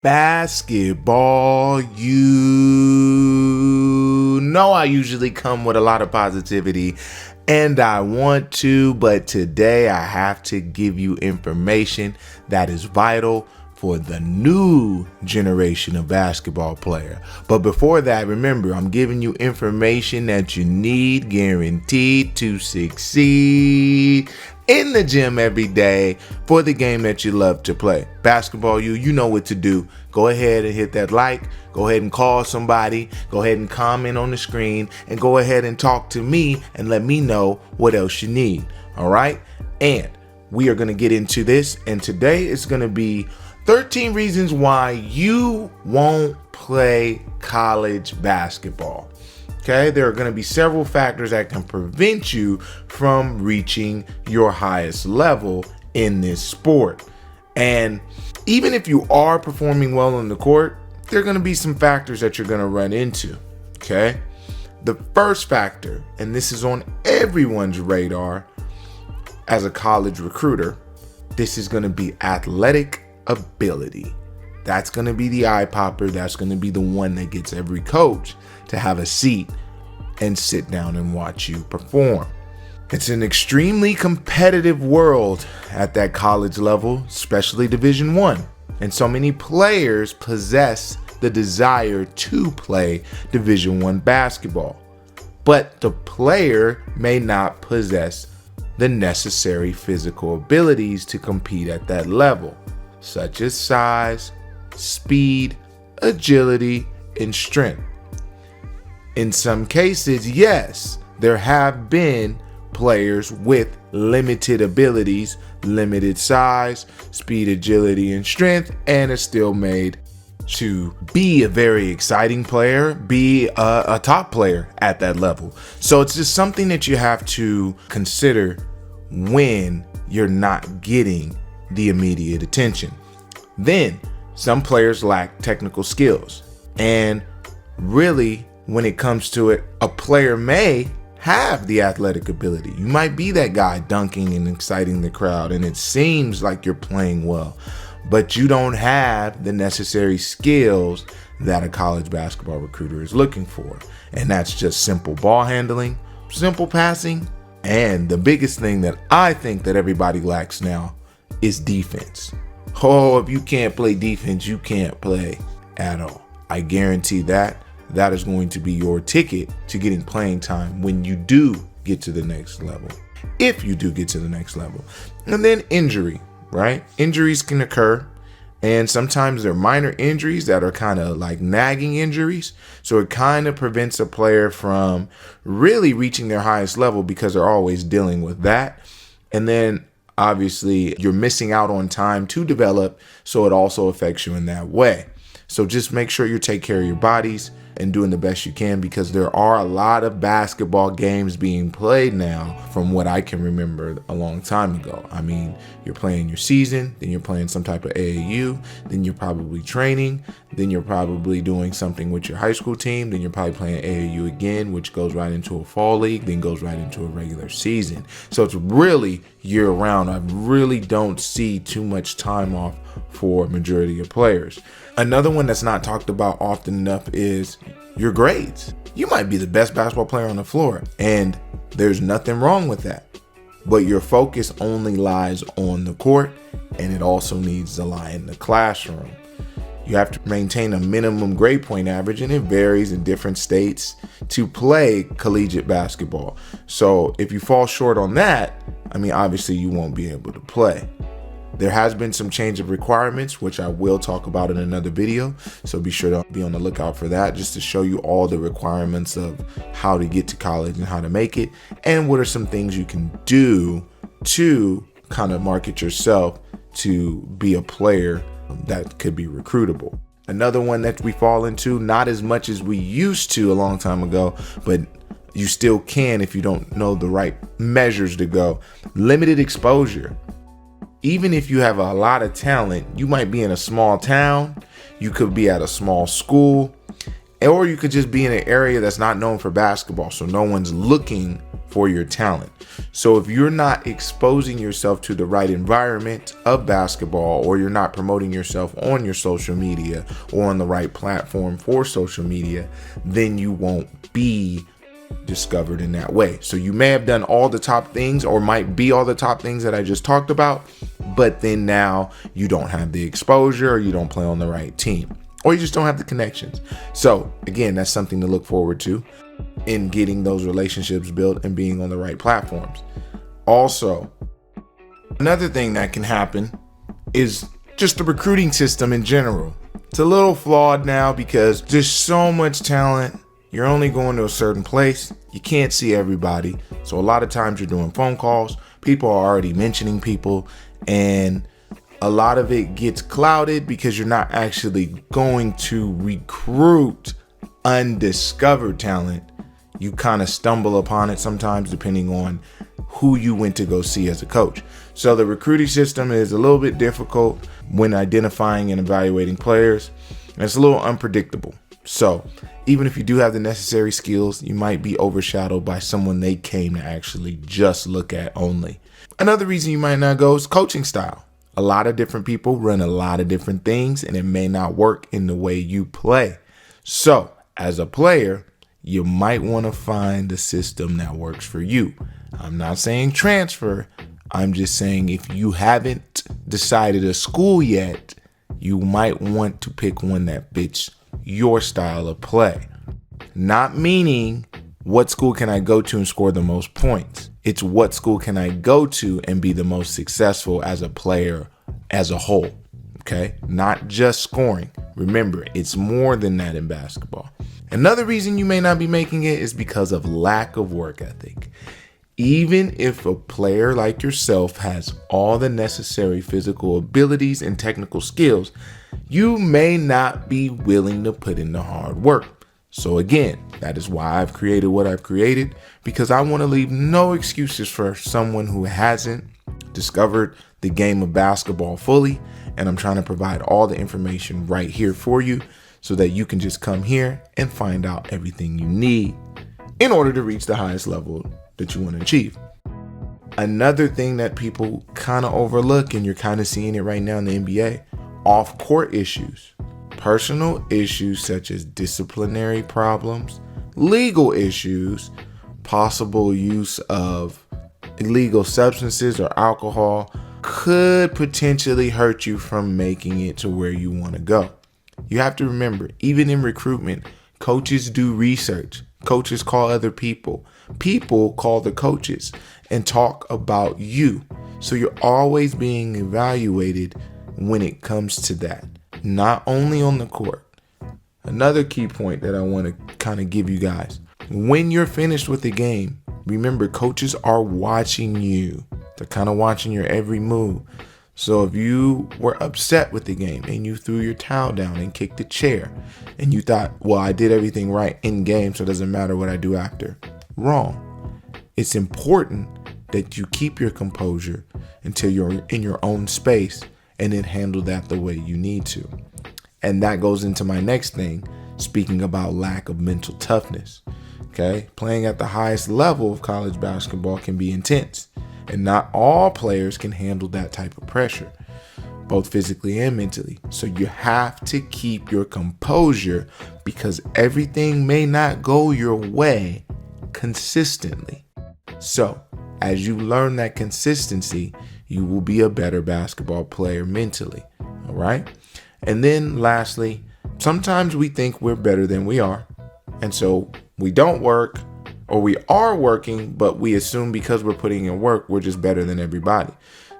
Basketball, you know I usually come with a lot of positivity and I want to, but today I have to give you information that is vital for the new generation of basketball player. But before that, remember, I'm giving you information that you need guaranteed to succeed in the gym every day for the game that you love to play. Basketball, you know what to do. Go ahead and hit that like, go ahead and call somebody, go ahead and comment on the screen, and go ahead and talk to me and let me know what else you need. All right? And we are going to get into this, and today it's going to be 13 reasons why you won't play college basketball. Okay, there are going to be several factors that can prevent you from reaching your highest level in this sport. And even if you are performing well on the court, there are going to be some factors that you're going to run into. Okay, the first factor, and this is on everyone's radar as a college recruiter, this is going to be athletic ability. That's going to be the eye popper. That's going to be the one that gets every coach to have a seat and sit down and watch you perform. It's an extremely competitive world at that college level, especially Division I. And so many players possess the desire to play Division I basketball. But the player may not possess the necessary physical abilities to compete at that level, such as size, speed, agility, and strength. In some cases, yes, there have been players with limited abilities, limited size, speed, agility, and strength, and are still made to be a very exciting player, be a top player at that level. So it's just something that you have to consider when you're not getting the immediate attention. Then, some players lack technical skills, and really, when it comes to it, a player may have the athletic ability. You might be that guy dunking and exciting the crowd, and it seems like you're playing well, but you don't have the necessary skills that a college basketball recruiter is looking for. And that's just simple ball handling, simple passing, and the biggest thing that I think that everybody lacks now is defense. Oh, if you can't play defense, you can't play at all. I guarantee that is going to be your ticket to getting playing time when you do get to the next level. If you do get to the next level. And then injury, right? Injuries can occur, and sometimes they're minor injuries that are kind of like nagging injuries. So it kind of prevents a player from really reaching their highest level because they're always dealing with that. And then obviously you're missing out on time to develop, so it also affects you in that way. So just make sure you take care of your bodies and doing the best you can, because there are a lot of basketball games being played now from what I can remember a long time ago. I mean, you're playing your season, then you're playing some type of AAU, then you're probably training, then you're probably doing something with your high school team, then you're probably playing AAU again, which goes right into a fall league, then goes right into a regular season. So it's really year round. I really don't see too much time off for majority of players. Another one that's not talked about often enough is your grades. You might be the best basketball player on the floor, and there's nothing wrong with that. But your focus only lies on the court, and it also needs to lie in the classroom. You have to maintain a minimum grade point average, and it varies in different states to play collegiate basketball. So if you fall short on that, I mean, obviously you won't be able to play. There has been some change of requirements, which I will talk about in another video. So be sure to be on the lookout for that, just to show you all the requirements of how to get to college and how to make it, and what are some things you can do to kind of market yourself to be a player that could be recruitable. Another one that we fall into, not as much as we used to a long time ago, but you still can if you don't know the right measures to go. Limited exposure. Even if you have a lot of talent, you might be in a small town, you could be at a small school, or you could just be in an area that's not known for basketball, so no one's looking for your talent. So if you're not exposing yourself to the right environment of basketball, or you're not promoting yourself on your social media or on the right platform for social media, then you won't be discovered in that way. So you may have done all the top things, or might be all the top things that I just talked about, but then now you don't have the exposure, or you don't play on the right team, or you just don't have the connections. So again, that's something to look forward to in getting those relationships built and being on the right platforms. Also, another thing that can happen is just the recruiting system in general. It's a little flawed now because there's so much talent. You're only going to a certain place. You can't see everybody. So a lot of times you're doing phone calls. People are already mentioning people, and a lot of it gets clouded because you're not actually going to recruit undiscovered talent. You kind of stumble upon it sometimes depending on who you went to go see as a coach. So the recruiting system is a little bit difficult when identifying and evaluating players, and it's a little unpredictable. So even if you do have the necessary skills, you might be overshadowed by someone they came to actually just look at only. Another reason you might not go is coaching style. A lot of different people run a lot of different things, and it may not work in the way you play. So as a player, you might want to find the system that works for you. I'm not saying transfer. I'm just saying if you haven't decided a school yet, you might want to pick one that fits your style of play. Not meaning what school can I go to and score the most points. It's what school can I go to and be the most successful as a player as a whole. Okay? Not just scoring. Remember, it's more than that in basketball. Another reason you may not be making it is because of lack of work ethic. Even if a player like yourself has all the necessary physical abilities and technical skills, you may not be willing to put in the hard work. So again, that is why I've created what I've created, because I want to leave no excuses for someone who hasn't discovered the game of basketball fully. And I'm trying to provide all the information right here for you, so that you can just come here and find out everything you need in order to reach the highest level that you want to achieve. Another thing that people kind of overlook, and you're kind of seeing it right now in the NBA, off-court issues. Personal issues such as disciplinary problems, legal issues, possible use of illegal substances or alcohol could potentially hurt you from making it to where you want to go. You have to remember, even in recruitment, coaches do research. Coaches call other people. People call the coaches and talk about you. So you're always being evaluated when it comes to that, not only on the court. Another key point that I want to kind of give you guys, when you're finished with the game, remember, coaches are watching you. They're kind of watching your every move. So if you were upset with the game and you threw your towel down and kicked the chair and you thought, well, I did everything right in game, so it doesn't matter what I do after. Wrong. It's important that you keep your composure until you're in your own space and then handle that the way you need to. And that goes into my next thing, speaking about lack of mental toughness. Okay, playing at the highest level of college basketball can be intense. And not all players can handle that type of pressure, both physically and mentally. So you have to keep your composure, because everything may not go your way consistently. So as you learn that consistency, you will be a better basketball player mentally. All right. And then lastly, sometimes we think we're better than we are. And so we don't work, or we are working, but we assume because we're putting in work, we're just better than everybody.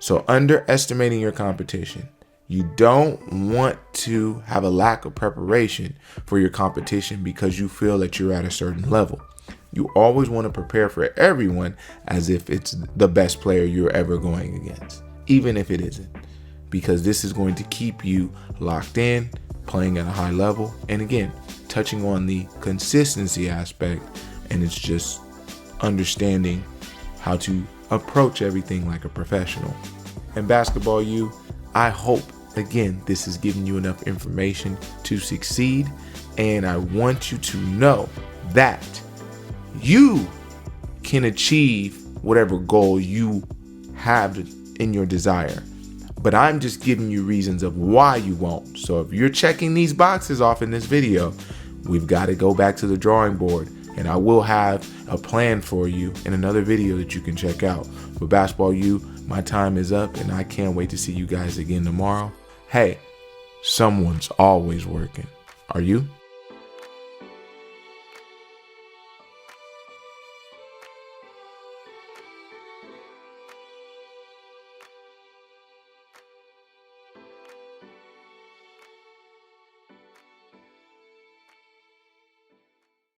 So underestimating your competition. You don't want to have a lack of preparation for your competition because you feel that you're at a certain level. You always want to prepare for everyone as if it's the best player you're ever going against, even if it isn't, because this is going to keep you locked in, playing at a high level. And again, touching on the consistency aspect, and it's just understanding how to approach everything like a professional. And Basketball U, I hope, again, this has given you enough information to succeed. And I want you to know that you can achieve whatever goal you have in your desire. But I'm just giving you reasons of why you won't. So if you're checking these boxes off in this video, we've got to go back to the drawing board. And I will have a plan for you in another video that you can check out. For Basketball U, my time is up and I can't wait to see you guys again tomorrow. Hey, someone's always working. Are you?